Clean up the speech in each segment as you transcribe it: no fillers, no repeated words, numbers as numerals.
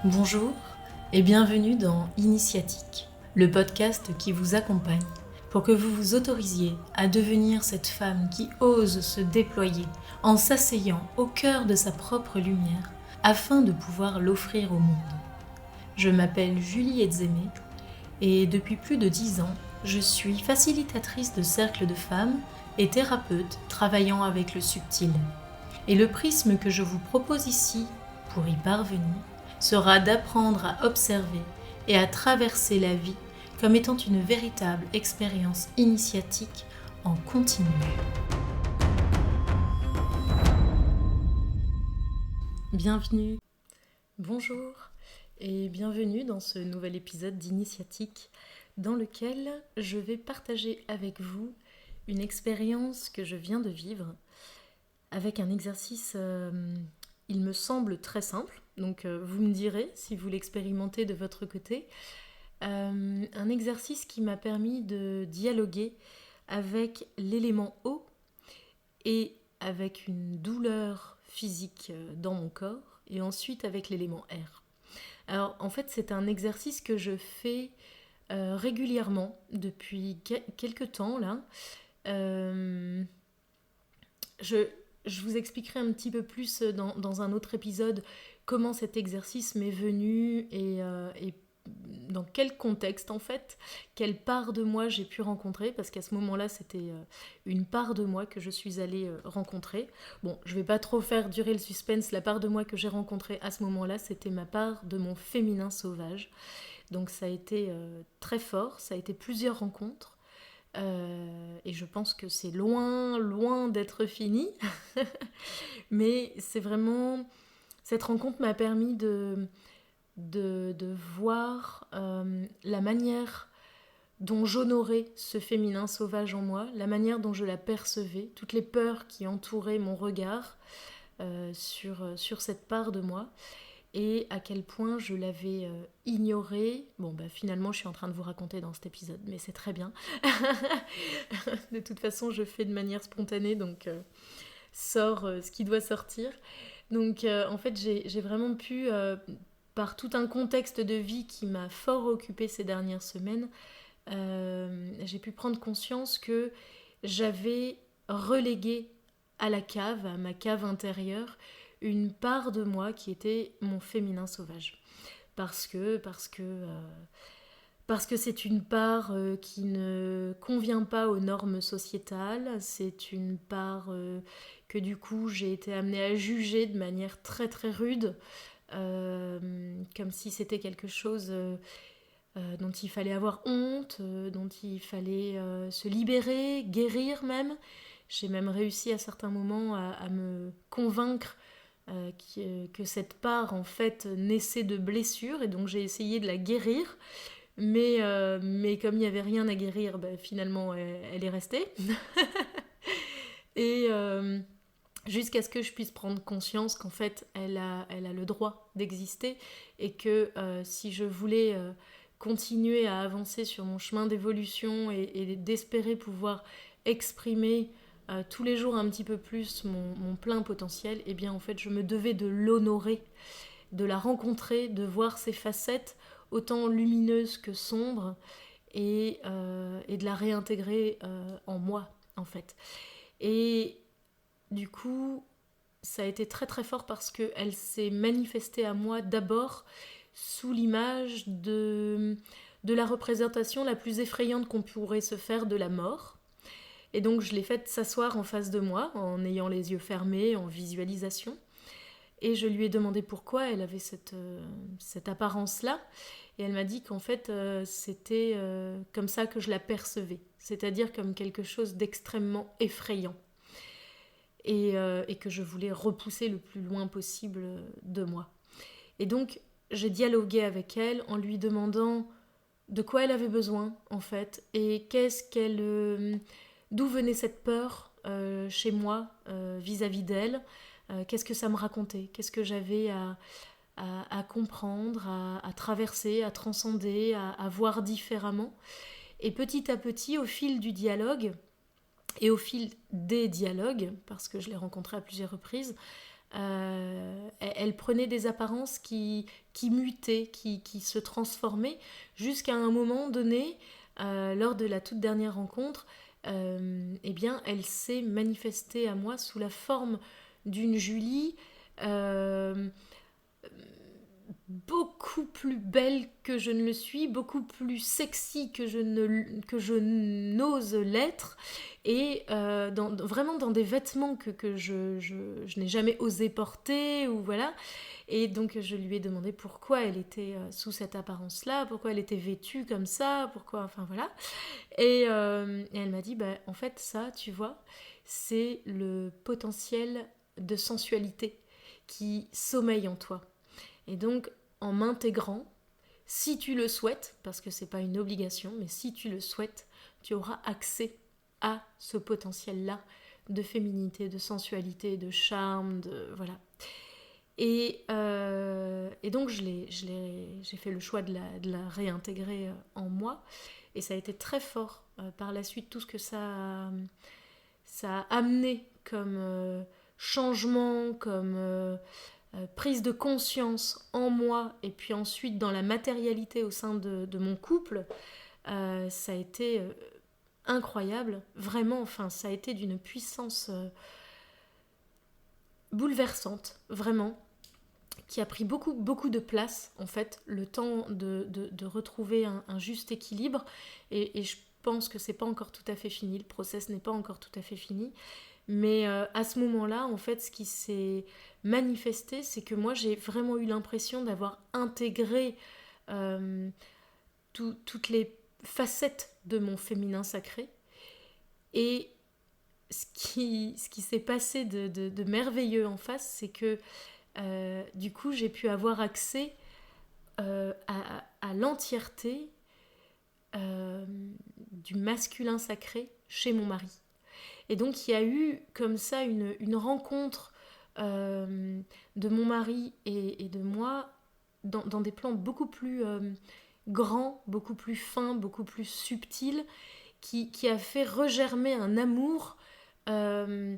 Bonjour et bienvenue dans Initiatique, le podcast qui vous accompagne pour que vous vous autorisiez à devenir cette femme qui ose se déployer en s'asseyant au cœur de sa propre lumière afin de pouvoir l'offrir au monde. Je m'appelle Julie Edzemé et depuis plus de 10 ans, je suis facilitatrice de cercles de femmes et thérapeute travaillant avec le subtil. Et le prisme que je vous propose ici pour y parvenir sera d'apprendre à observer et à traverser la vie comme étant une véritable expérience initiatique en continu. Bienvenue, bonjour et bienvenue dans ce nouvel épisode d'Initiatique dans lequel je vais partager avec vous une expérience que je viens de vivre avec un exercice, il me semble très simple, donc vous me direz si vous l'expérimentez de votre côté. Un exercice qui m'a permis de dialoguer avec l'élément eau et avec une douleur physique dans mon corps et ensuite avec l'élément air. Alors en fait c'est un exercice que je fais régulièrement depuis quelques temps là. Je vous expliquerai un petit peu plus dans un autre épisode comment cet exercice m'est venu et dans quel contexte en fait, quelle part de moi j'ai pu rencontrer, parce qu'à ce moment-là c'était une part de moi que je suis allée rencontrer. Bon, je vais pas trop faire durer le suspense, la part de moi que j'ai rencontrée à ce moment-là c'était ma part de mon féminin sauvage. Donc ça a été très fort, ça a été plusieurs rencontres. Et je pense que c'est loin d'être fini. Mais c'est vraiment... Cette rencontre m'a permis de voir la manière dont j'honorais ce féminin sauvage en moi, la manière dont je la percevais, toutes les peurs qui entouraient mon regard sur cette part de moi, et à quel point je l'avais ignorée. Bon, bah finalement, je suis en train de vous raconter dans cet épisode, mais c'est très bien. De toute façon, je fais de manière spontanée, donc sort ce qui doit sortir. Donc, en fait, j'ai vraiment pu, par tout un contexte de vie qui m'a fort occupée ces dernières semaines, j'ai pu prendre conscience que j'avais relégué à la cave, à ma cave intérieure, une part de moi qui était mon féminin sauvage. Parce que c'est une part qui ne convient pas aux normes sociétales, c'est une part que du coup j'ai été amenée à juger de manière très très rude, comme si c'était quelque chose dont il fallait avoir honte, dont il fallait se libérer, guérir même. J'ai même réussi à certains moments à me convaincre que cette part en fait naissait de blessures, et donc j'ai essayé de la guérir. Mais comme il n'y avait rien à guérir, bah, finalement elle est restée. Et jusqu'à ce que je puisse prendre conscience qu'en fait elle a le droit d'exister, et que si je voulais continuer à avancer sur mon chemin d'évolution et d'espérer pouvoir exprimer tous les jours un petit peu plus mon plein potentiel, et bien en fait je me devais de l'honorer, de la rencontrer, de voir ses facettes autant lumineuses que sombres, et de la réintégrer en moi en fait. Et du coup ça a été très très fort parce qu'elle s'est manifestée à moi d'abord sous l'image de la représentation la plus effrayante qu'on pourrait se faire de la mort. Et donc je l'ai faite s'asseoir en face de moi, en ayant les yeux fermés, en visualisation. Et je lui ai demandé pourquoi elle avait cette apparence-là. Et elle m'a dit qu'en fait, c'était comme ça que je la percevais. C'est-à-dire comme quelque chose d'extrêmement effrayant. Et que je voulais repousser le plus loin possible de moi. Et donc, j'ai dialogué avec elle en lui demandant de quoi elle avait besoin, en fait, et d'où venait cette peur chez moi vis-à-vis d'elle, qu'est-ce que ça me racontait, qu'est-ce que j'avais à comprendre, à traverser, à transcender, à voir différemment. Et petit à petit, au fil du dialogue, et au fil des dialogues, parce que je l'ai rencontrée à plusieurs reprises, Elle prenait des apparences qui mutaient, qui se transformaient, jusqu'à un moment donné, lors de la toute dernière rencontre, eh bien, elle s'est manifestée à moi sous la forme d'une Julie beaucoup plus belle que je ne le suis, beaucoup plus sexy que je n'ose l'être, et vraiment dans des vêtements que je n'ai jamais osé porter, ou voilà. Et donc je lui ai demandé pourquoi elle était sous cette apparence-là, pourquoi elle était vêtue comme ça, pourquoi, enfin voilà. Et elle m'a dit, bah, en fait ça, tu vois, c'est le potentiel de sensualité qui sommeille en toi. Et donc, en m'intégrant, si tu le souhaites, parce que c'est pas une obligation, mais si tu le souhaites, tu auras accès à ce potentiel-là de féminité, de sensualité, de charme, de voilà. Et donc j'ai fait le choix de la réintégrer en moi, et ça a été très fort par la suite, tout ce que ça a amené comme changement, comme prise de conscience en moi, et puis ensuite dans la matérialité au sein de mon couple. Ça a été incroyable, vraiment, enfin ça a été d'une puissance bouleversante, vraiment, qui a pris beaucoup, beaucoup de place, en fait, le temps de retrouver un juste équilibre, et je pense que c'est pas encore tout à fait fini, le process n'est pas encore tout à fait fini, mais à ce moment-là, en fait, ce qui s'est manifesté, c'est que moi, j'ai vraiment eu l'impression d'avoir intégré euh, toutes les facettes de mon féminin sacré. Et ce qui s'est passé de merveilleux en face, c'est que du coup, j'ai pu avoir accès à l'entièreté du masculin sacré chez mon mari. Et donc il y a eu comme ça une rencontre de mon mari et de moi dans des plans beaucoup plus grands, beaucoup plus fins, beaucoup plus subtils, qui a fait regermer un amour euh,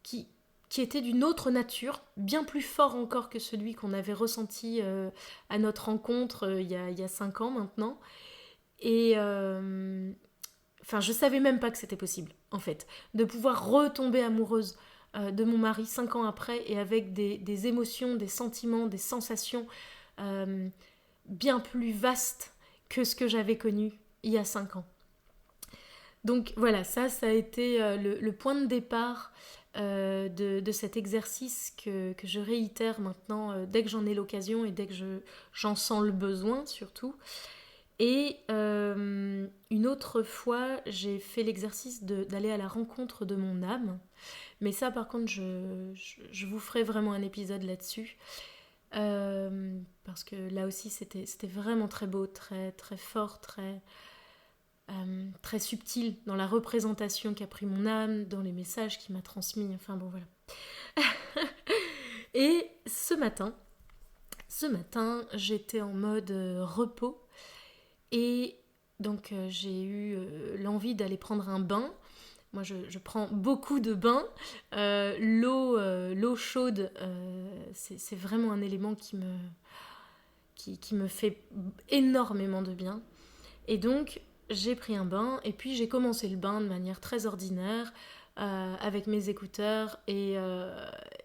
qui, qui était d'une autre nature, bien plus fort encore que celui qu'on avait ressenti à notre rencontre il y a 5 ans maintenant. Et enfin, je savais même pas que c'était possible, en fait, de pouvoir retomber amoureuse de mon mari 5 ans après, et avec des émotions, des sentiments, des sensations euh, bien plus vastes que ce que j'avais connu il y a 5 ans. Donc voilà, ça a été le point de départ de cet exercice que je réitère maintenant dès que j'en ai l'occasion, et dès que j'en sens le besoin surtout. Et une autre fois, j'ai fait l'exercice d'aller à la rencontre de mon âme. Mais ça, par contre, je vous ferai vraiment un épisode là-dessus. Parce que là aussi, c'était vraiment très beau, très, très fort, très subtil dans la représentation qu'a pris mon âme, dans les messages qu'il m'a transmis. Enfin bon, voilà. Et ce matin, j'étais en mode repos. Et donc j'ai eu l'envie d'aller prendre un bain. Moi je prends beaucoup de bains. L'eau chaude, c'est vraiment un élément qui me fait énormément de bien. Et donc j'ai pris un bain, et puis j'ai commencé le bain de manière très ordinaire, avec mes écouteurs et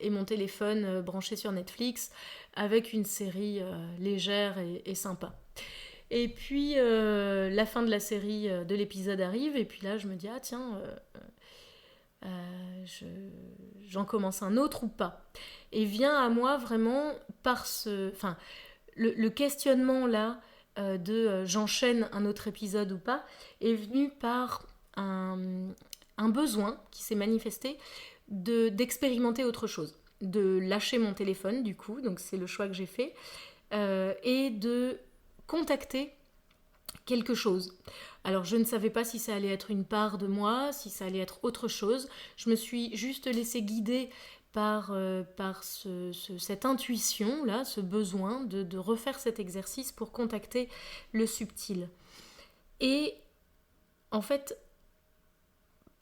mon téléphone branché sur Netflix, avec une série légère et sympa. Et puis la fin de la série, de l'épisode arrive, et puis là je me dis, ah tiens, j'en commence un autre ou pas. Et vient à moi vraiment par enfin, le questionnement là de j'enchaîne un autre épisode ou pas, est venu par un besoin qui s'est manifesté d'expérimenter autre chose, de lâcher mon téléphone du coup, donc c'est le choix que j'ai fait, et de contacter quelque chose. Alors je ne savais pas si ça allait être une part de moi, si ça allait être autre chose. Je me suis juste laissée guider par cette intuition là, ce besoin de refaire cet exercice pour contacter le subtil. Et en fait,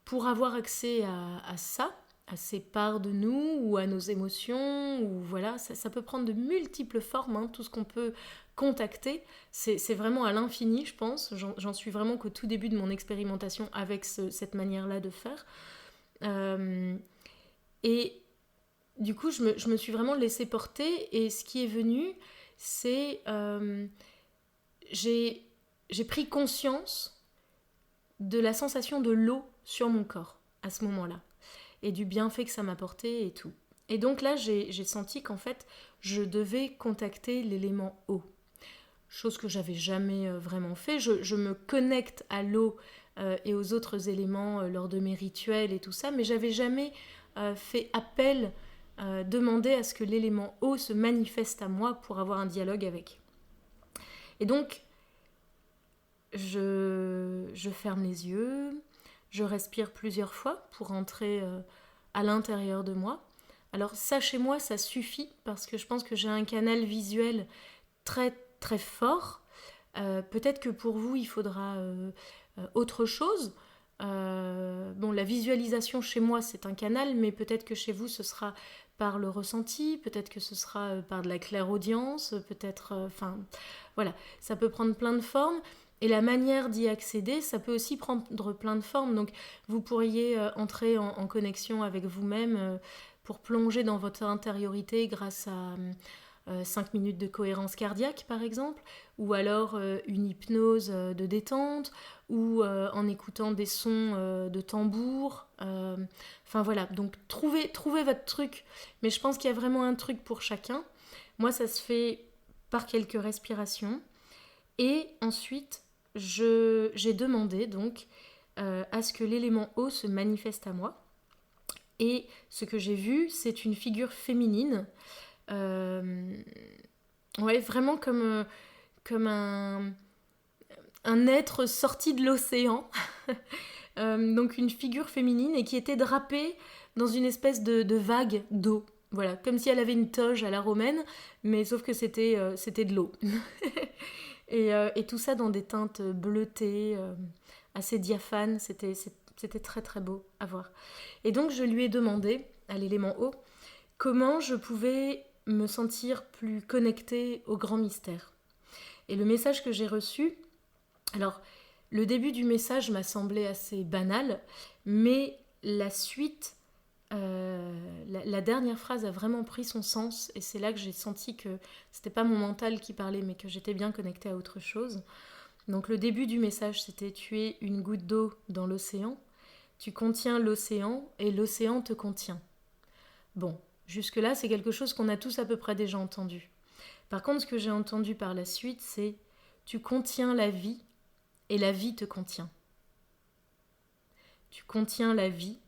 pour avoir accès à ça, à ces parts de nous ou à nos émotions, ou voilà, ça peut prendre de multiples formes, hein, tout ce qu'on peut contacter. C'est vraiment à l'infini, je pense. J'en suis vraiment qu'au tout début de mon expérimentation avec cette manière-là de faire. Et du coup, je me suis vraiment laissée porter, et ce qui est venu, c'est... j'ai pris conscience de la sensation de l'eau sur mon corps à ce moment-là, et du bienfait que ça m'apportait et tout. Et donc là, j'ai senti qu'en fait, je devais contacter l'élément eau. Chose que j'avais jamais vraiment fait. Je me connecte à l'eau et aux autres éléments lors de mes rituels et tout ça, mais j'avais jamais fait appel, demandé à ce que l'élément eau se manifeste à moi pour avoir un dialogue avec. Et donc, je ferme les yeux, je respire plusieurs fois pour entrer à l'intérieur de moi. Alors ça, chez moi, ça suffit parce que je pense que j'ai un canal visuel très très fort. Peut-être que pour vous, il faudra autre chose. Bon, la visualisation chez moi, c'est un canal, mais peut-être que chez vous, ce sera par le ressenti, peut-être que ce sera par de la clairaudience, peut-être... Enfin, voilà, ça peut prendre plein de formes. Et la manière d'y accéder, ça peut aussi prendre plein de formes. Donc, vous pourriez entrer en connexion avec vous-même pour plonger dans votre intériorité grâce à 5 minutes de cohérence cardiaque, par exemple, ou alors une hypnose de détente, ou en écoutant des sons de tambour. Enfin, voilà, donc trouvez votre truc. Mais je pense qu'il y a vraiment un truc pour chacun. Moi, ça se fait par quelques respirations. Et ensuite, j'ai demandé donc à ce que l'élément eau se manifeste à moi. Et ce que j'ai vu, c'est une figure féminine, ouais, vraiment comme un être sorti de l'océan. Donc une figure féminine, et qui était drapée dans une espèce de vague d'eau. Voilà, comme si elle avait une toge à la romaine, mais sauf que c'était de l'eau. Et tout ça dans des teintes bleutées, assez diaphanes. C'était très très beau à voir. Et donc je lui ai demandé, à l'élément eau, comment je pouvais me sentir plus connectée au grand mystère. Et le message que j'ai reçu, alors le début du message m'a semblé assez banal, mais la suite, la dernière phrase a vraiment pris son sens, et c'est là que j'ai senti que c'était pas mon mental qui parlait, mais que j'étais bien connectée à autre chose. Donc le début du message, c'était: tu es une goutte d'eau dans l'océan, tu contiens l'océan et l'océan te contient. Bon, jusque-là, c'est quelque chose qu'on a tous à peu près déjà entendu. Par contre, ce que j'ai entendu par la suite, c'est: tu contiens la vie et la vie te contient. Tu contiens la vie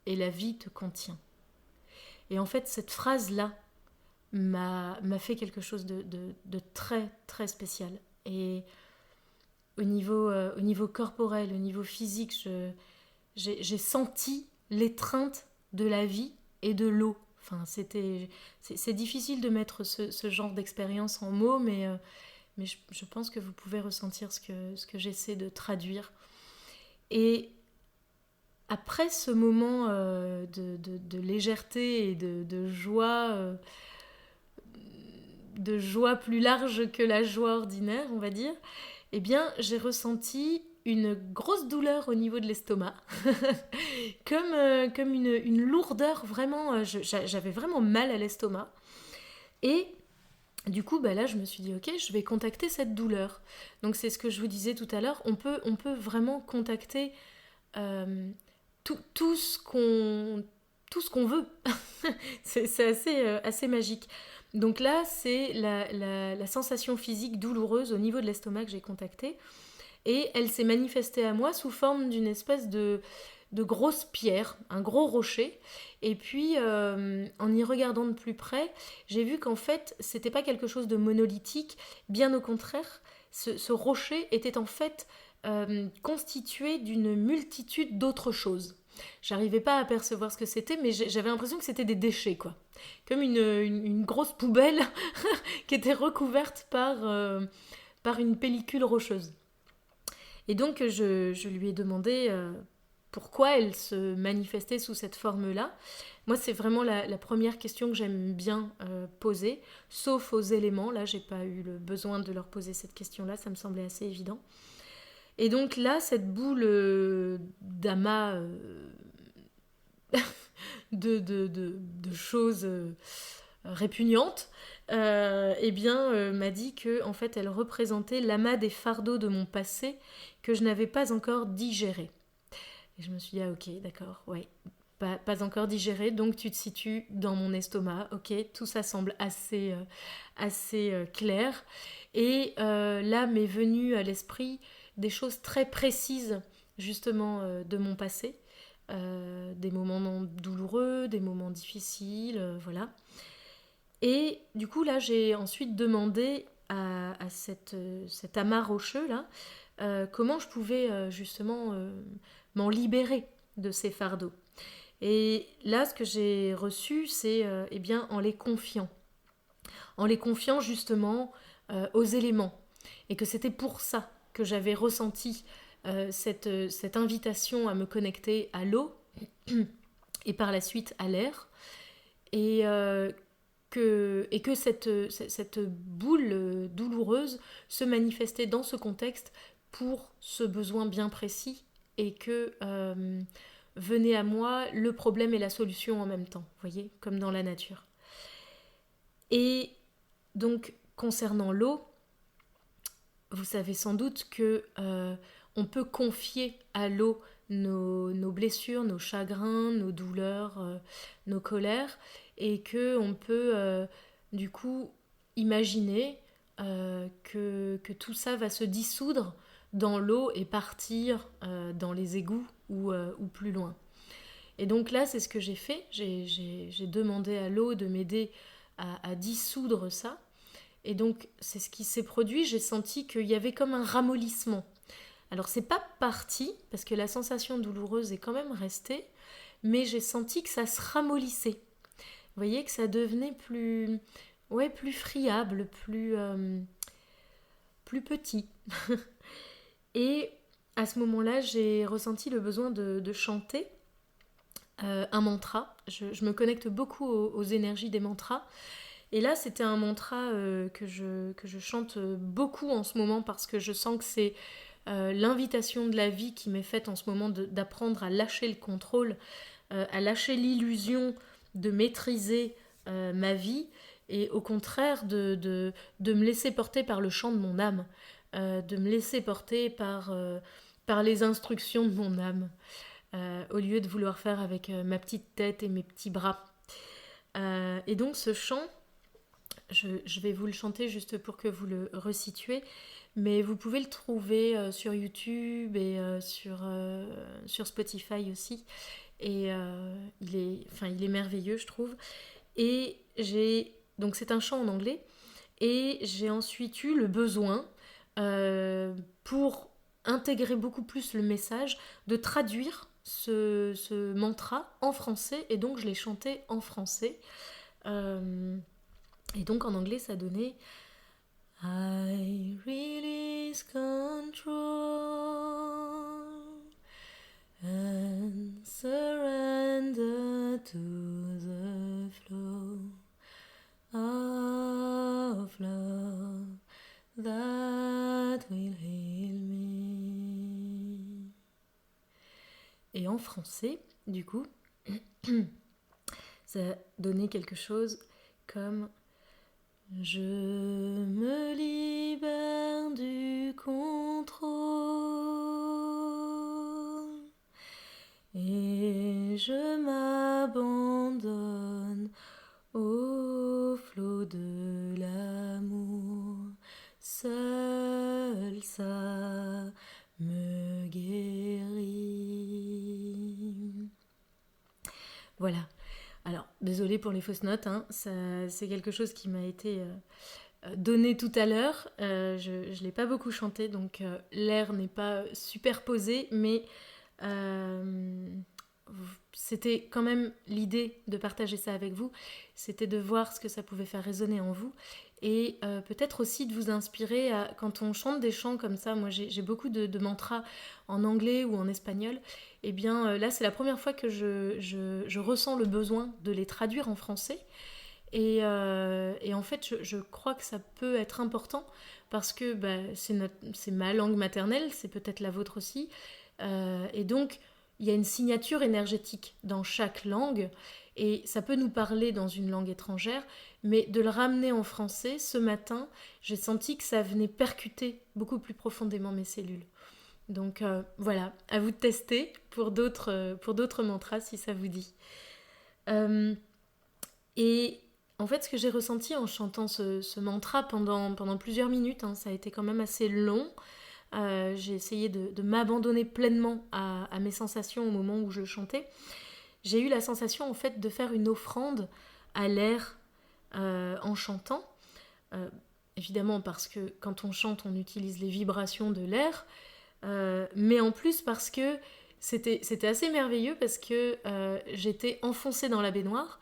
et la vie te contient. Et en fait, cette phrase-là m'a fait quelque chose de très, très spécial. Et au niveau corporel, au niveau physique, j'ai senti l'étreinte de la vie et de l'eau. Enfin, c'est difficile de mettre ce genre d'expérience en mots, mais je pense que vous pouvez ressentir ce que j'essaie de traduire. Et après ce moment de légèreté et de joie plus large que la joie ordinaire, on va dire, eh bien, j'ai ressenti une grosse douleur au niveau de l'estomac, comme une lourdeur, vraiment, j'avais vraiment mal à l'estomac. Et du coup, là, je me suis dit, ok, je vais contacter cette douleur. Donc c'est ce que je vous disais tout à l'heure, on peut vraiment contacter tout ce qu'on veut. c'est assez magique. Donc là, c'est la sensation physique douloureuse au niveau de l'estomac que j'ai contactée. Et elle s'est manifestée à moi sous forme d'une espèce de grosse pierre, un gros rocher. Et puis, en y regardant de plus près, j'ai vu qu'en fait, c'était pas quelque chose de monolithique. Bien au contraire, ce rocher était en fait constitué d'une multitude d'autres choses. J'arrivais pas à percevoir ce que c'était, mais j'avais l'impression que c'était des déchets, quoi. Comme une grosse poubelle qui était recouverte par une pellicule rocheuse. Et donc je lui ai demandé pourquoi elle se manifestait sous cette forme-là. Moi, c'est vraiment la première question que j'aime bien poser, sauf aux éléments. Là, j'ai pas eu le besoin de leur poser cette question-là, ça me semblait assez évident. Et donc là, cette boule d'amas de choses répugnantes, m'a dit que en fait, elle représentait l'amas des fardeaux de mon passé que je n'avais pas encore digéré. Et je me suis dit, ah ok, d'accord, ouais, pas encore digéré, donc tu te situes dans mon estomac, ok, tout ça semble assez clair. Et là m'est venu à l'esprit des choses très précises, justement, de mon passé, des moments douloureux, des moments difficiles, voilà. Et du coup, là, j'ai ensuite demandé à cet amas rocheux, là, comment je pouvais justement m'en libérer de ces fardeaux. Et là, ce que j'ai reçu, c'est eh bien en les confiant. En les confiant justement aux éléments. Et que c'était pour ça que j'avais ressenti cette invitation à me connecter à l'eau et par la suite à l'air. Et que cette boule douloureuse se manifestait dans ce contexte pour ce besoin bien précis et que venait à moi le problème et la solution en même temps, vous voyez, comme dans la nature. Et donc, concernant l'eau, vous savez sans doute que on peut confier à l'eau nos blessures, nos chagrins, nos douleurs, nos colères, et que on peut du coup imaginer que tout ça va se dissoudre dans l'eau et partir dans les égouts ou plus loin. Et donc là, c'est ce que j'ai fait. J'ai demandé à l'eau de m'aider à dissoudre ça. Et donc, c'est ce qui s'est produit. J'ai senti qu'il y avait comme un ramollissement. Alors, c'est pas parti, parce que la sensation douloureuse est quand même restée, mais j'ai senti que ça se ramollissait. Vous voyez, que ça devenait plus, ouais, plus friable, plus petit. Et à ce moment-là, j'ai ressenti le besoin de chanter un mantra. Je me connecte beaucoup aux énergies des mantras. Et là, c'était un mantra que je chante beaucoup en ce moment parce que je sens que c'est l'invitation de la vie qui m'est faite en ce moment d'apprendre à lâcher le contrôle, à lâcher l'illusion de maîtriser ma vie et au contraire de me laisser porter par le chant de mon âme, de me laisser porter par les instructions de mon âme, au lieu de vouloir faire avec ma petite tête et mes petits bras. Et donc ce chant, je vais vous le chanter juste pour que vous le resituez, mais vous pouvez le trouver sur YouTube et sur Spotify aussi. Et il est merveilleux, je trouve. Et donc c'est un chant en anglais. Et j'ai ensuite eu le besoin, pour intégrer beaucoup plus le message, de traduire ce mantra en français. Et donc je l'ai chanté en français. Et donc en anglais, ça donnait I release control and surrender to the flow of love that will heal me. Et en français, du coup, ça donnait quelque chose comme je me libère du contrôle et je m'abandonne au flot de l'amour. Seul ça me guérit. Voilà. Alors, désolée pour les fausses notes, hein, c'est quelque chose qui m'a été donné tout à l'heure. Je ne l'ai pas beaucoup chanté, donc l'air n'est pas superposé, mais c'était quand même l'idée de partager ça avec vous, c'était de voir ce que ça pouvait faire résonner en vous et peut-être aussi de vous inspirer quand on chante des chants comme ça. Moi j'ai beaucoup de mantras en anglais ou en espagnol, et bien là c'est la première fois que je ressens le besoin de les traduire en français. Et en fait, je crois que ça peut être important parce que c'est ma langue maternelle, c'est peut-être la vôtre aussi. Et donc, il y a une signature énergétique dans chaque langue et ça peut nous parler dans une langue étrangère, mais de le ramener en français, ce matin, j'ai senti que ça venait percuter beaucoup plus profondément mes cellules. Donc voilà, à vous de tester pour d'autres mantras si ça vous dit. Euh, et en fait, ce que j'ai ressenti en chantant ce mantra pendant plusieurs minutes, hein, ça a été quand même assez long. J'ai essayé de m'abandonner pleinement à mes sensations au moment où je chantais. J'ai eu la sensation en fait de faire une offrande à l'air en chantant. Euh, Évidemment parce que quand on chante, on utilise les vibrations de l'air, mais en plus parce que c'était assez merveilleux parce que j'étais enfoncée dans la baignoire.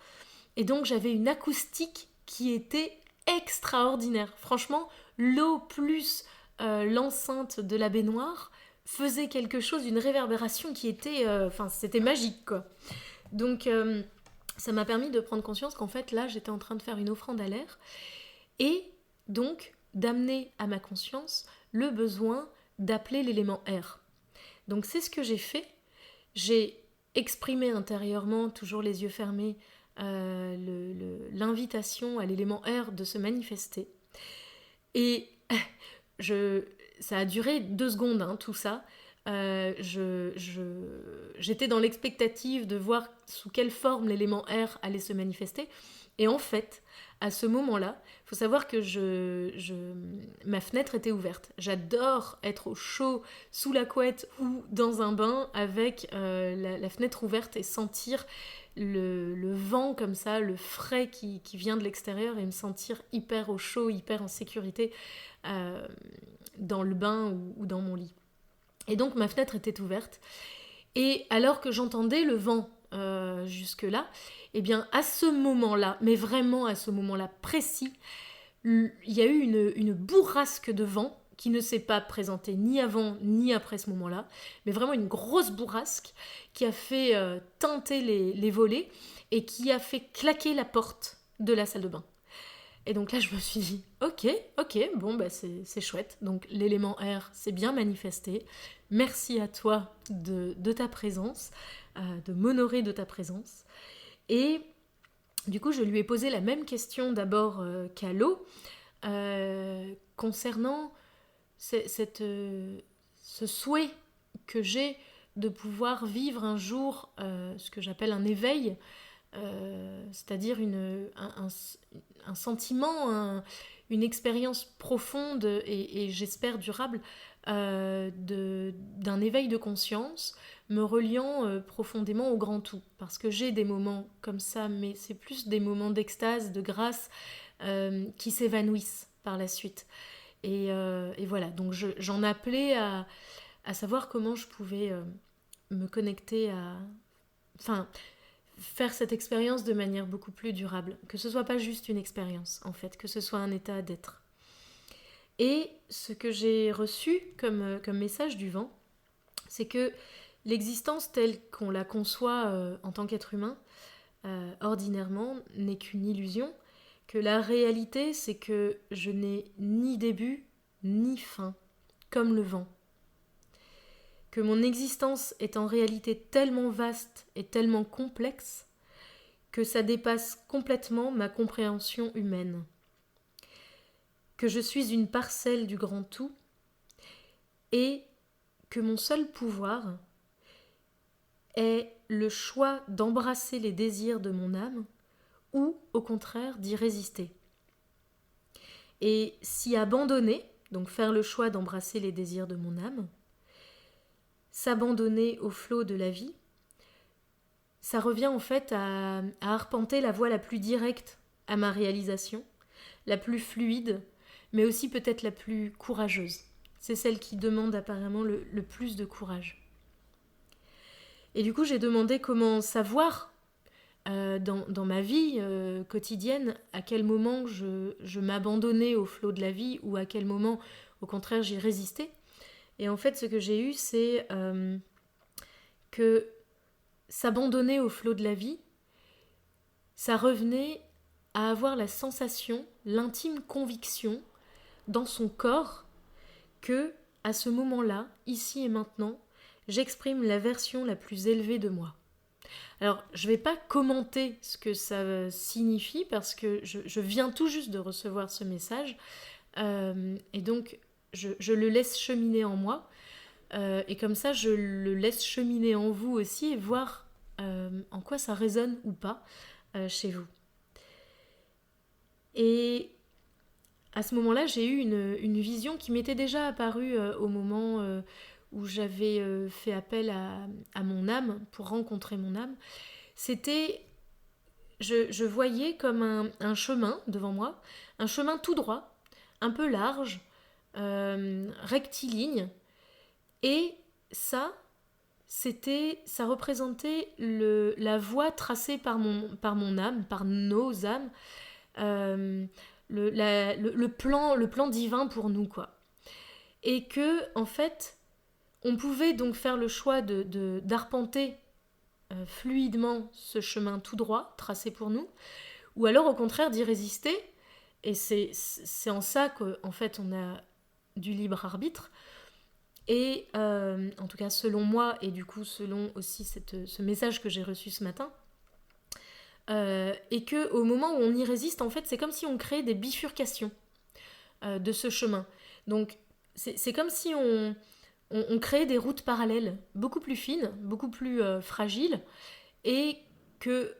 Et donc j'avais une acoustique qui était extraordinaire. Franchement, l'eau plus l'enceinte de la baignoire faisait quelque chose, une réverbération qui était... Enfin, c'était magique, quoi. Donc ça m'a permis de prendre conscience qu'en fait, là, j'étais en train de faire une offrande à l'air. Et donc d'amener à ma conscience le besoin d'appeler l'élément air. Donc c'est ce que j'ai fait. J'ai exprimé intérieurement, toujours les yeux fermés, l'invitation à l'élément air de se manifester. Et ça a duré 2 secondes, hein, tout ça. J'étais dans l'expectative de voir sous quelle forme l'élément air allait se manifester. Et en fait, à ce moment-là, il faut savoir que ma fenêtre était ouverte. J'adore être au chaud, sous la couette ou dans un bain avec la fenêtre ouverte et sentir le vent comme ça, le frais qui vient de l'extérieur et me sentir hyper au chaud, hyper en sécurité dans le bain ou dans mon lit. Et donc ma fenêtre était ouverte. Et alors que j'entendais le vent jusque-là, eh bien à ce moment-là, mais vraiment à ce moment-là précis, il y a eu une bourrasque de vent qui ne s'est pas présentée ni avant ni après ce moment-là, mais vraiment une grosse bourrasque qui a fait teinter les volets et qui a fait claquer la porte de la salle de bain. Et donc là, je me suis dit, ok, bon, bah c'est chouette. Donc l'élément air s'est bien manifesté. Merci à toi de ta présence, de m'honorer de ta présence. Et du coup, je lui ai posé la même question d'abord qu'à l'eau, concernant ce souhait que j'ai de pouvoir vivre un jour ce que j'appelle un éveil, c'est-à-dire un sentiment, une expérience profonde et j'espère durable d'un éveil de conscience me reliant profondément au grand tout. Parce que j'ai des moments comme ça, mais c'est plus des moments d'extase, de grâce qui s'évanouissent par la suite. Et voilà, donc j'en appelais à savoir comment je pouvais me connecter à... Enfin, faire cette expérience de manière beaucoup plus durable. Que ce soit pas juste une expérience, en fait, que ce soit un état d'être. Et ce que j'ai reçu comme message du vent, c'est que l'existence telle qu'on la conçoit en tant qu'être humain, ordinairement, n'est qu'une illusion, que la réalité, c'est que je n'ai ni début ni fin, comme le vent. Que mon existence est en réalité tellement vaste et tellement complexe que ça dépasse complètement ma compréhension humaine. Que je suis une parcelle du grand tout et que mon seul pouvoir est le choix d'embrasser les désirs de mon âme ou au contraire d'y résister. Et s'y abandonner, donc faire le choix d'embrasser les désirs de mon âme, s'abandonner au flot de la vie, ça revient en fait à arpenter la voie la plus directe à ma réalisation, la plus fluide, mais aussi peut-être la plus courageuse. C'est celle qui demande apparemment le plus de courage. Et du coup, j'ai demandé comment savoir dans ma vie quotidienne à quel moment je m'abandonnais au flot de la vie ou à quel moment, au contraire, j'y résistais. Et en fait, ce que j'ai eu, c'est que s'abandonner au flot de la vie, ça revenait à avoir la sensation, l'intime conviction dans son corps que, à ce moment-là, ici et maintenant, j'exprime la version la plus élevée de moi. Alors, je ne vais pas commenter ce que ça signifie parce que je viens tout juste de recevoir ce message et donc je le laisse cheminer en moi et comme ça je le laisse cheminer en vous aussi et voir en quoi ça résonne ou pas chez vous. Et à ce moment-là, j'ai eu une vision qui m'était déjà apparue au moment où j'avais fait appel à mon âme pour rencontrer mon âme. C'était, je voyais comme un chemin devant moi, un chemin tout droit, un peu large, rectiligne, et ça représentait la voie tracée par mon âme, par nos âmes, le plan divin pour nous, quoi. Et que, en fait, on pouvait donc faire le choix d'arpenter fluidement ce chemin tout droit tracé pour nous, ou alors au contraire d'y résister. Et c'est en ça qu'en fait on a du libre arbitre. Et en tout cas selon moi, et du coup selon aussi ce message que j'ai reçu ce matin, et qu'au moment où on y résiste, en fait c'est comme si on créait des bifurcations de ce chemin. Donc c'est comme si on créait des routes parallèles, beaucoup plus fines, beaucoup plus fragiles, et que,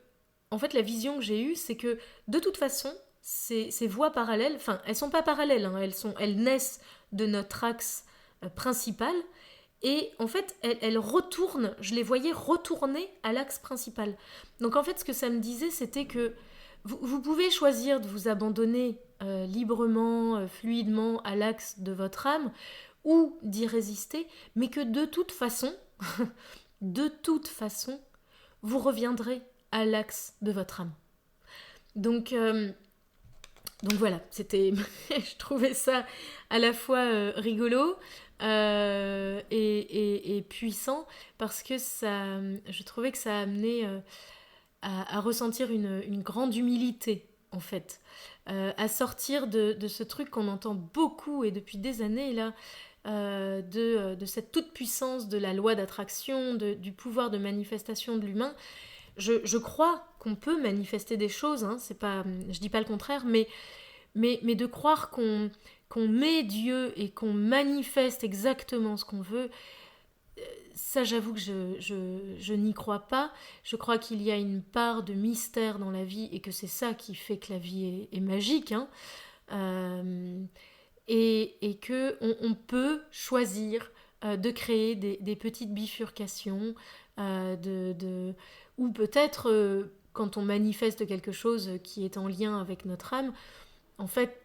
en fait, la vision que j'ai eue, c'est que, de toute façon, ces voies parallèles, enfin, elles sont pas parallèles, hein, elles naissent de notre axe principal, et en fait, elles retournent, je les voyais retourner à l'axe principal. Donc en fait, ce que ça me disait, c'était que vous pouvez choisir de vous abandonner librement, fluidement à l'axe de votre âme, ou d'y résister, mais que de toute façon, de toute façon, vous reviendrez à l'axe de votre âme. Donc voilà, c'était, je trouvais ça à la fois rigolo et puissant parce que je trouvais que ça amenait à ressentir une grande humilité en fait, à sortir de ce truc qu'on entend beaucoup et depuis des années là, de cette toute-puissance de la loi d'attraction, du pouvoir de manifestation de l'humain. Je crois qu'on peut manifester des choses, hein, c'est pas, je dis pas le contraire, mais de croire qu'on met Dieu et qu'on manifeste exactement ce qu'on veut, ça j'avoue que je n'y crois pas. Je crois qu'il y a une part de mystère dans la vie et que c'est ça qui fait que la vie est magique, hein. Et que on peut choisir de créer des petites bifurcations, ou peut-être quand on manifeste quelque chose qui est en lien avec notre âme, en fait,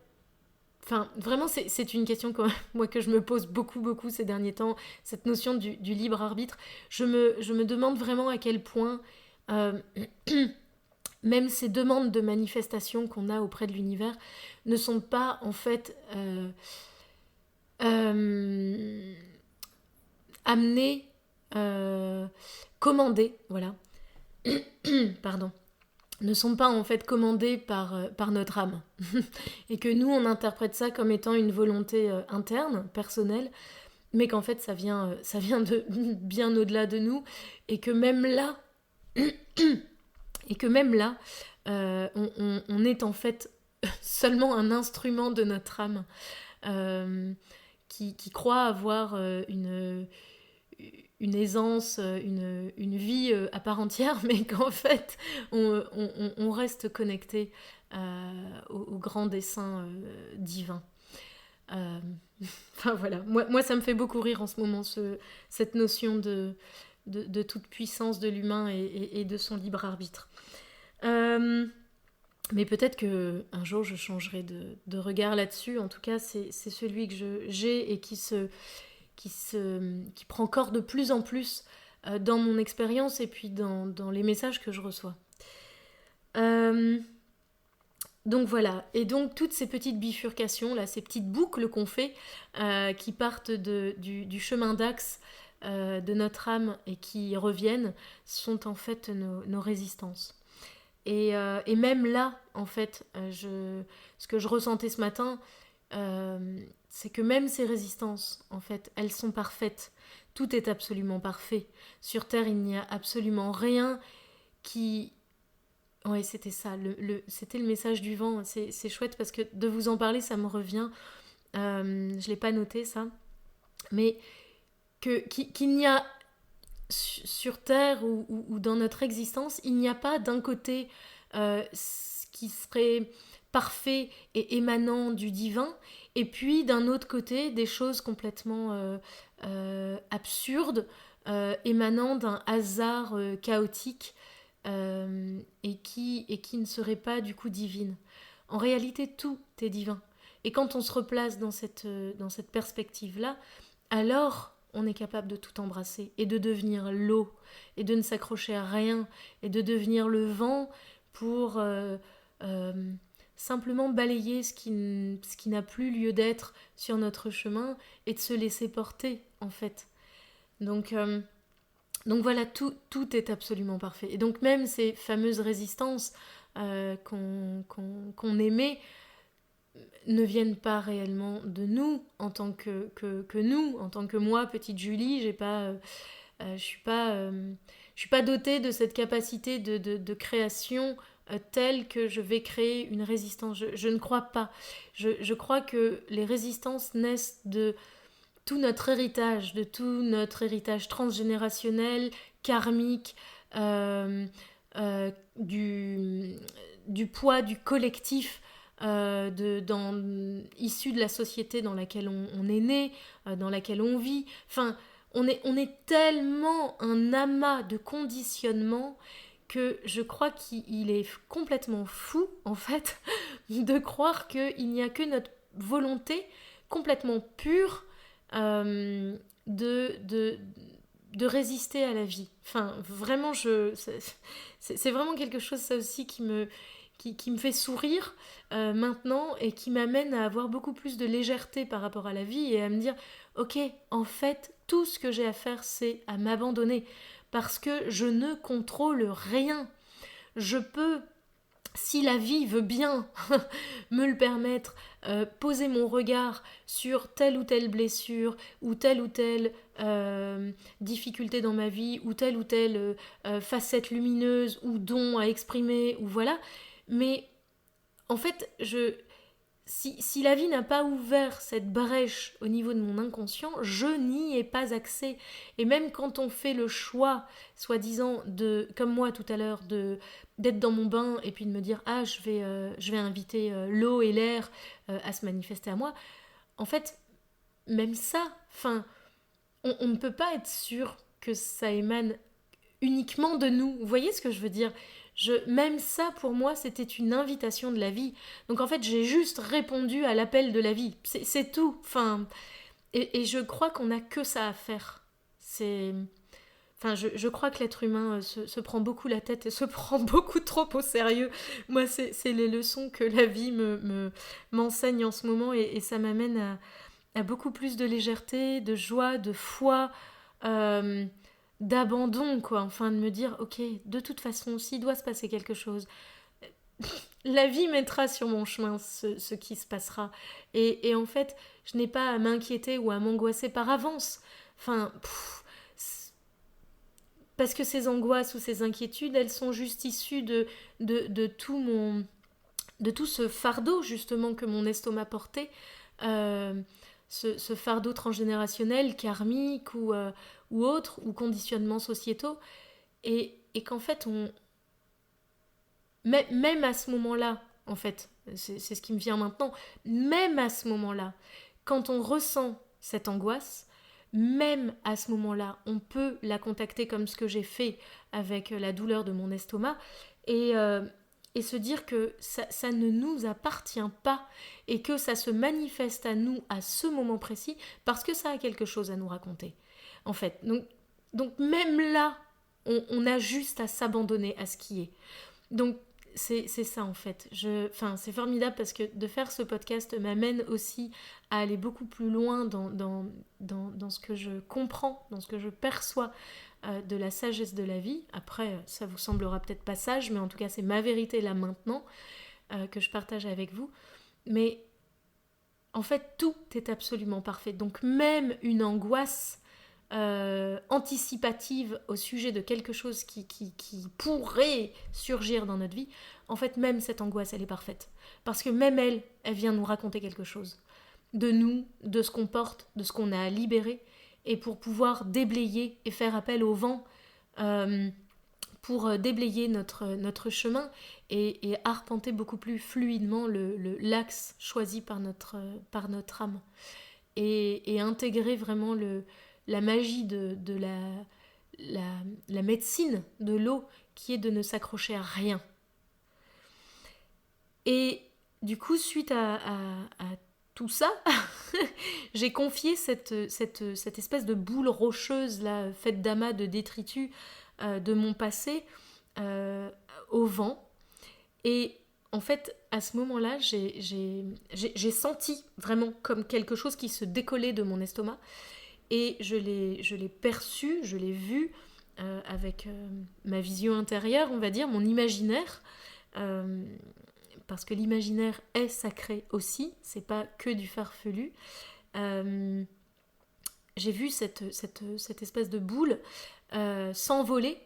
enfin, vraiment, c'est une question que, moi, que je me pose beaucoup ces derniers temps, cette notion du libre arbitre. Je me demande vraiment à quel point même ces demandes de manifestation qu'on a auprès de l'univers ne sont pas en fait amenées, commandées, voilà, pardon, ne sont pas en fait commandées par notre âme. Et que nous, on interprète ça comme étant une volonté interne, personnelle, mais qu'en fait, ça vient de bien au-delà de nous, et que même là, on est en fait seulement un instrument de notre âme qui croit avoir une aisance, une vie à part entière, mais qu'en fait, on reste connecté au grand dessein divin. Enfin voilà, moi ça me fait beaucoup rire en ce moment, cette notion de toute puissance de l'humain et de son libre arbitre. Mais peut-être qu'un jour je changerai de regard là-dessus. En tout cas, c'est celui que j'ai et qui prend corps de plus en plus dans mon expérience et puis dans les messages que je reçois. Donc voilà, et donc toutes ces petites bifurcations, là, ces petites boucles qu'on fait, qui partent du chemin d'axe de notre âme et qui reviennent, sont en fait nos résistances. Et même là, en fait, ce que je ressentais ce matin, c'est que même ces résistances, en fait, elles sont parfaites. Tout est absolument parfait. Sur Terre, il n'y a absolument rien qui... Ouais, c'était ça, c'était le message du vent. C'est chouette parce que de vous en parler, ça me revient. Je ne l'ai pas noté, ça. Mais qu'il n'y a sur Terre ou dans notre existence, il n'y a pas d'un côté ce qui serait parfait et émanant du divin, et puis d'un autre côté des choses complètement absurdes, émanant d'un hasard chaotique et qui ne seraient pas du coup divines. En réalité, tout est divin. Et quand on se replace dans cette perspective-là, alors on est capable de tout embrasser et de devenir l'eau et de ne s'accrocher à rien et de devenir le vent pour simplement balayer ce qui n'a plus lieu d'être sur notre chemin et de se laisser porter en fait. Donc voilà, tout est absolument parfait. Et donc même ces fameuses résistances qu'on émet ne viennent pas réellement de nous en tant que nous, en tant que moi, petite Julie. Je suis pas dotée de cette capacité de création telle que je vais créer une résistance. Je ne crois pas. Je crois que les résistances naissent de tout notre héritage transgénérationnel, karmique, du poids du collectif issu de la société dans laquelle on est né, dans laquelle on vit. Enfin, on est tellement un amas de conditionnement que je crois qu'il est complètement fou, en fait, de croire qu'il n'y a que notre volonté complètement pure de résister à la vie. Enfin, vraiment, c'est vraiment quelque chose, ça aussi, qui me fait sourire maintenant et qui m'amène à avoir beaucoup plus de légèreté par rapport à la vie et à me dire, ok, en fait, tout ce que j'ai à faire, c'est à m'abandonner parce que je ne contrôle rien. Je peux, si la vie veut bien me le permettre, poser mon regard sur telle ou telle blessure ou telle difficulté dans ma vie ou telle facette lumineuse ou don à exprimer ou voilà. Mais en fait, si la vie n'a pas ouvert cette brèche au niveau de mon inconscient, je n'y ai pas accès. Et même quand on fait le choix, soi-disant, comme moi tout à l'heure, d'être dans mon bain et puis de me dire « Ah, je vais inviter l'eau et l'air à se manifester à moi », en fait, même ça, on ne peut pas être sûr que ça émane uniquement de nous. Vous voyez ce que je veux dire ? Même ça, pour moi, c'était une invitation de la vie. Donc en fait, j'ai juste répondu à l'appel de la vie. C'est tout. Et je crois qu'on n'a que ça à faire. Je crois que l'être humain se prend beaucoup la tête et se prend beaucoup trop au sérieux. Moi, c'est les leçons que la vie m'enseigne en ce moment et ça m'amène à beaucoup plus de légèreté, de joie, de foi, d'abandon, quoi. Enfin, de me dire, ok, de toute façon, s'il doit se passer quelque chose, la vie mettra sur mon chemin ce qui se passera. Et en fait, je n'ai pas à m'inquiéter ou à m'angoisser par avance. Parce que ces angoisses ou ces inquiétudes, elles sont juste issues de tout ce fardeau, justement, que mon estomac portait. Ce fardeau transgénérationnel, karmique ou autre, ou conditionnements sociétaux, et qu'en fait, même à ce moment-là, en fait, c'est ce qui me vient maintenant, même à ce moment-là, quand on ressent cette angoisse, même à ce moment-là, on peut la contacter comme ce que j'ai fait avec la douleur de mon estomac, et se dire que ça ne nous appartient pas et que ça se manifeste à nous à ce moment précis parce que ça a quelque chose à nous raconter. En fait, donc Donc même là, on a juste à s'abandonner à ce qui est. Donc c'est ça en fait. C'est formidable parce que de faire ce podcast m'amène aussi à aller beaucoup plus loin dans ce que je comprends, dans ce que je perçois de la sagesse de la vie. Après, ça vous semblera peut-être pas sage, mais en tout cas c'est ma vérité là maintenant que je partage avec vous. Mais en fait, tout est absolument parfait. Donc même une angoisse anticipative au sujet de quelque chose qui pourrait surgir dans notre vie, en fait, même cette angoisse, elle est parfaite. Parce que même elle vient nous raconter quelque chose. De nous, de ce qu'on porte, de ce qu'on a à libérer, et pour pouvoir déblayer et faire appel au vent pour déblayer notre chemin et arpenter beaucoup plus fluidement l'axe choisi par notre âme. Et intégrer vraiment la magie de la médecine de l'eau qui est de ne s'accrocher à rien. Et du coup, suite à tout ça, j'ai confié cette espèce de boule rocheuse là, faite d'amas de détritus de mon passé au vent. Et en fait, à ce moment-là, j'ai senti vraiment comme quelque chose qui se décollait de mon estomac. Et je l'ai perçu, je l'ai vu avec ma vision intérieure, on va dire, mon imaginaire. Parce que l'imaginaire est sacré aussi, c'est pas que du farfelu. J'ai vu cette espèce de boule s'envoler.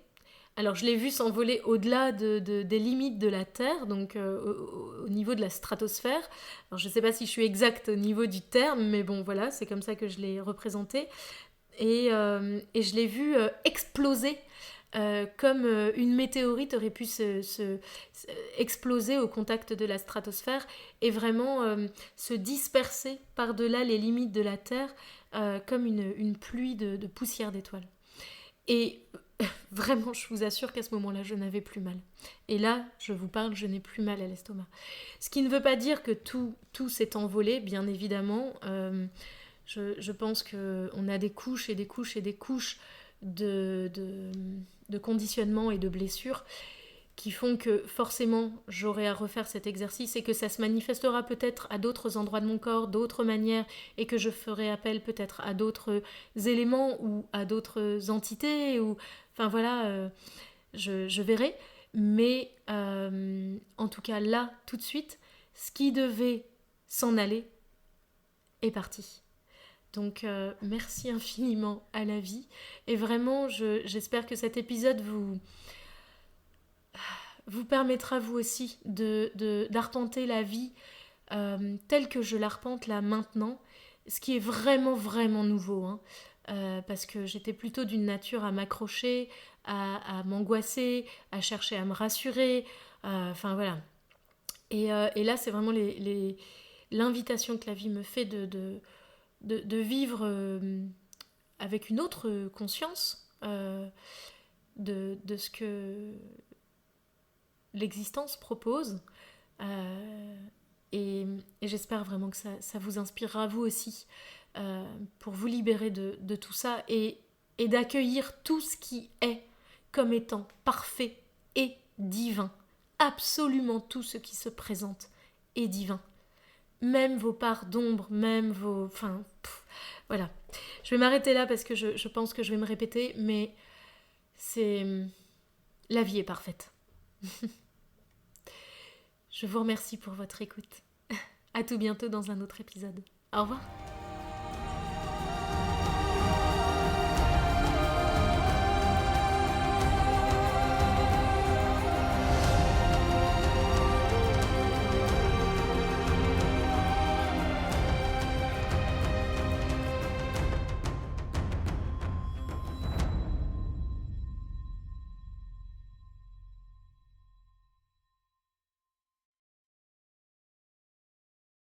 Alors je l'ai vu s'envoler au-delà des limites de la Terre, donc au niveau de la stratosphère. Alors je ne sais pas si je suis exacte au niveau du terme, mais bon voilà, c'est comme ça que je l'ai représenté. Et je l'ai vu exploser comme une météorite aurait pu exploser au contact de la stratosphère et vraiment se disperser par-delà les limites de la Terre comme une pluie de poussière d'étoiles. Et vraiment, je vous assure qu'à ce moment-là, je n'avais plus mal. Et là, je vous parle, je n'ai plus mal à l'estomac. Ce qui ne veut pas dire que tout s'est envolé, bien évidemment. Je pense qu'on a des couches et des couches et des couches de conditionnement et de blessures qui font que forcément j'aurai à refaire cet exercice et que ça se manifestera peut-être à d'autres endroits de mon corps, d'autres manières, et que je ferai appel peut-être à d'autres éléments ou à d'autres entités, ou enfin voilà, je verrai. Mais en tout cas là, tout de suite, ce qui devait s'en aller est parti. Donc merci infiniment à la vie. Et vraiment, j'espère que cet épisode vous permettra vous aussi d'arpenter la vie telle que je l'arpente là maintenant, ce qui est vraiment vraiment nouveau, hein. Parce que j'étais plutôt d'une nature à m'accrocher, à m'angoisser, à chercher à me rassurer, enfin voilà. Et là c'est vraiment l'invitation que la vie me fait de vivre avec une autre conscience de ce que l'existence propose. Et j'espère vraiment que ça vous inspirera vous aussi pour vous libérer de tout ça et d'accueillir tout ce qui est comme étant parfait et divin. Absolument tout ce qui se présente est divin. Même vos parts d'ombre, même vos... Enfin, voilà. Je vais m'arrêter là parce que je pense que je vais me répéter, mais c'est... La vie est parfaite. Je vous remercie pour votre écoute. À tout bientôt dans un autre épisode. Au revoir.